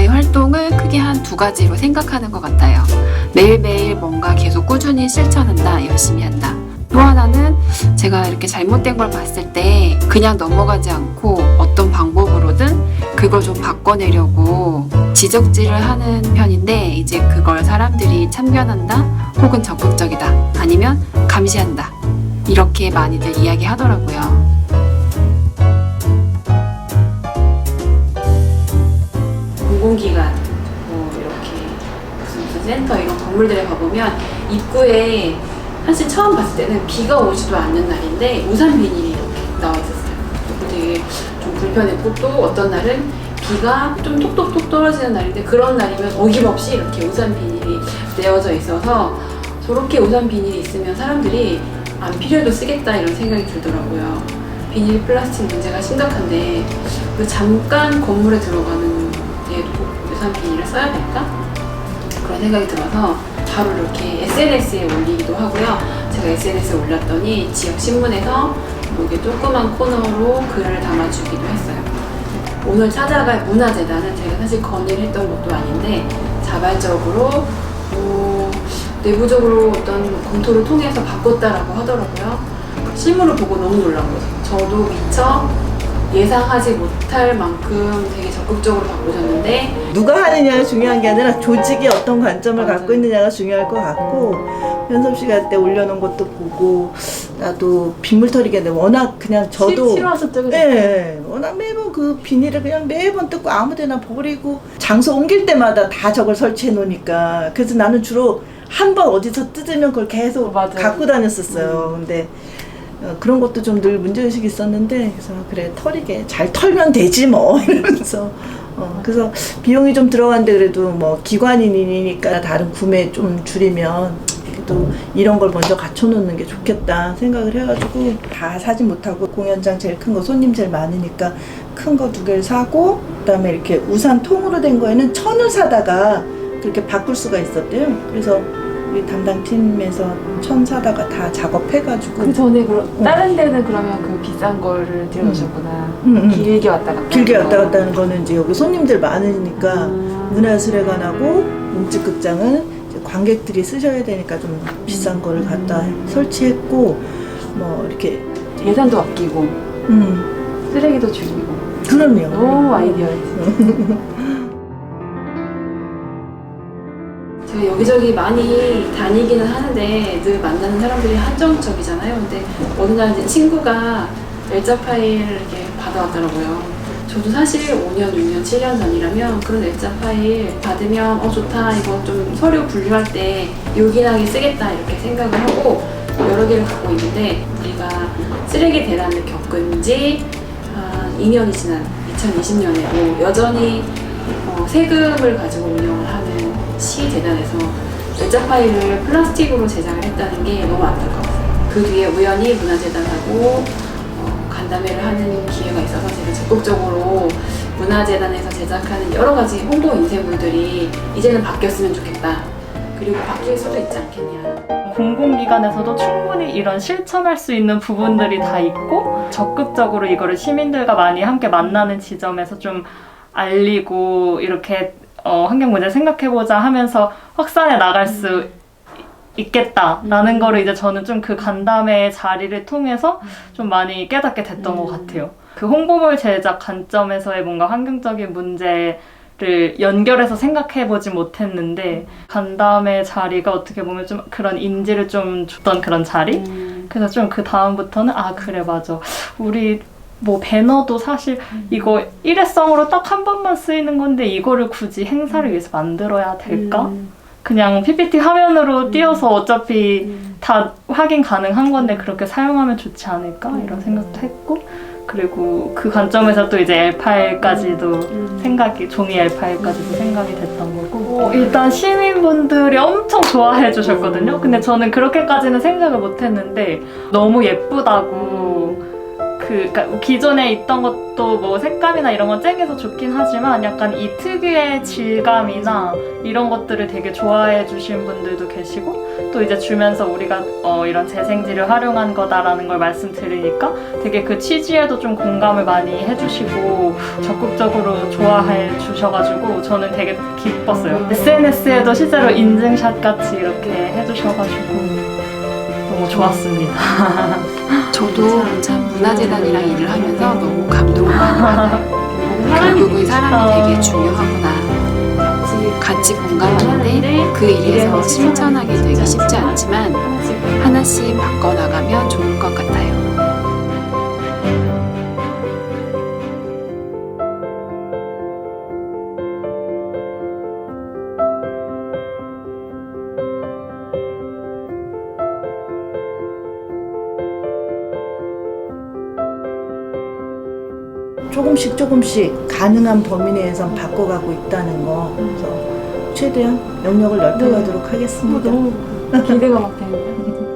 저희 활동을 크게 한 두 가지로 생각하는 것 같아요. 매일매일 뭔가 계속 꾸준히 실천한다, 열심히 한다. 또 하나는 제가 이렇게 잘못된 걸 봤을 때 그냥 넘어가지 않고 어떤 방법으로든 그걸 좀 바꿔내려고 지적질을 하는 편인데, 이제 그걸 사람들이 참견한다 혹은 적극적이다 아니면 감시한다 이렇게 많이들 이야기하더라고요. 공공기관 뭐 이렇게 무슨 센터 이런 건물들에 가보면 입구에 사실 처음 봤을 때는 비가 오지도 않는 날인데 우산 비닐이 이렇게 나와 있었어요. 되게 좀 불편했고, 또 어떤 날은 비가 좀 톡톡톡 떨어지는 날인데 그런 날이면 어김없이 이렇게 우산 비닐이 내어져 있어서, 저렇게 우산 비닐이 있으면 사람들이 안 필요해도 쓰겠다 이런 생각이 들더라고요. 비닐 플라스틱 문제가 심각한데 그 잠깐 건물에 들어가는 데도 우산 비닐을 써야 될까? 그런 생각이 들어서 바로 이렇게 SNS에 올리기도 하고요. 제가 SNS에 올렸더니 지역 신문에서 이렇게 조그만 코너로 글을 담아주기도 했어요. 오늘 찾아갈 문화재단은 제가 사실 건의를 했던 것도 아닌데 자발적으로 내부적으로 어떤 검토를 통해서 바꿨다라고 하더라고요. 실물을 보고 너무 놀란 거죠. 저도 미처 예상하지 못할 만큼 되게 적극적으로 바꾸셨는데, 누가 하느냐가 중요한 게 아니라 조직이 어떤 관점을 맞아요. 갖고 있느냐가 중요할 것 같고, 현섭 씨가 그때 올려놓은 것도 보고 나도 빗물털이겠네. 워낙 그냥 저도 싫어하셨죠? 그죠? 네, 워낙 매번 그 비닐을 그냥 매번 뜯고 아무데나 버리고 장소 옮길 때마다 다 저걸 설치해 놓으니까, 그래서 나는 주로 한 번 어디서 뜯으면 그걸 계속 맞아요. 갖고 다녔었어요. 근데 그런 것도 좀 늘 문제의식이 있었는데, 그래서 그래, 털이게 잘 털면 되지 뭐 이러면서 그래서 비용이 좀 들어간데 그래도 뭐 기관인이니까 다른 구매 좀 줄이면 또 이런 걸 먼저 갖춰놓는 게 좋겠다 생각을 해가지고, 다 사지 못하고 공연장 제일 큰 거, 손님 제일 많으니까 큰 거 2개를 사고, 그다음에 이렇게 우산 통으로 된 거에는 천을 사다가 그렇게 바꿀 수가 있었대요. 그래서 우리 담당 팀에서 천 사다가 다 작업해가지고. 그 전에 다른 데는 그러면 그 비싼 거를 들여놓으셨구나. 길게 왔다 갔다. 길게 왔다 갔다 하는 거는 이제 여기 손님들 많으니까 문화수레관하고 문집극장은 이제 관객들이 쓰셔야 되니까 좀 비싼 거를 갖다 설치했고, 뭐 이렇게 예산도 아끼고 쓰레기도 줄이고. 그럼요. 오, 아이디어였지. 제가 여기저기 많이 다니기는 하는데 늘 만나는 사람들이 한정적이잖아요. 근데 어느 날 이제 친구가 날짜 파일을 이렇게 받아왔더라고요. 저도 사실 5년, 6년, 7년 전이라면 그런 날짜 파일 받으면 좋다, 이거 좀 서류 분류할 때 요긴하게 쓰겠다 이렇게 생각을 하고 여러 개를 갖고 있는데, 우리가 쓰레기 대란을 겪은 지 한 2년이 지난 2020년에도 여전히 세금을 가지고 운영을 하는 시재단에서 날짜 파일을 플라스틱으로 제작을 했다는 게 너무 안타까웠어요. 그 뒤에 우연히 문화재단하고 간담회를 하는 기회가 있어서 제가 적극적으로 문화재단에서 제작하는 여러 가지 홍보 인쇄물들이 이제는 바뀌었으면 좋겠다, 그리고 바뀔 수도 있지 않겠냐. 공공기관에서도 충분히 이런 실천할 수 있는 부분들이 다 있고, 적극적으로 이거를 시민들과 많이 함께 만나는 지점에서 좀 알리고 이렇게 환경 문제 생각해보자 하면서 확산해 나갈 수 있겠다라는 거를 이제 저는 좀 그 간담회 자리를 통해서 좀 많이 깨닫게 됐던 것 같아요. 그 홍보물 제작 관점에서의 뭔가 환경적인 문제를 연결해서 생각해보지 못했는데, 간담회 자리가 어떻게 보면 좀 그런 인지를 좀 줬던 그런 자리? 그래서 좀 그 다음부터는 그래 맞아, 우리 뭐 배너도 사실 이거 일회성으로 딱 한 번만 쓰이는 건데 이거를 굳이 행사를 위해서 만들어야 될까? 그냥 PPT 화면으로 띄워서 어차피 다 확인 가능한 건데 그렇게 사용하면 좋지 않을까? 이런 생각도 했고, 그리고 그 관점에서 또 이제 L8까지도 생각이, 종이 L8까지도 생각이 됐던 거고, 일단 시민분들이 엄청 좋아해 주셨거든요. 근데 저는 그렇게까지는 생각을 못 했는데 너무 예쁘다고 그러니까 기존에 있던 것도 뭐 색감이나 이런 건 쨍해서 좋긴 하지만 약간 이 특유의 질감이나 이런 것들을 되게 좋아해 주신 분들도 계시고 또 이제 주면서 우리가 이런 재생지를 활용한 거다라는 걸 말씀드리니까 되게 그 취지에도 좀 공감을 많이 해주시고 적극적으로 좋아해 주셔가지고 저는 되게 기뻤어요. SNS에도 실제로 인증샷 같이 이렇게 해주셔가지고 너무 좋았습니다. 저도 참 문화재단이랑 일을 하면서 너무 감동을 많이 받아요. 결국은 사람이 되게 중요하구나. 같이 공감하는데 그 일에서 실천하게 되기 쉽지 않지만 하나씩 바꿔나가면 좋을 것 같아요. 조금씩 가능한 범위 내에서 바꿔가고 있다는 거. 그래서 최대한 영역을 넓혀가도록 하겠습니다. 너무 기대가 막 되는데.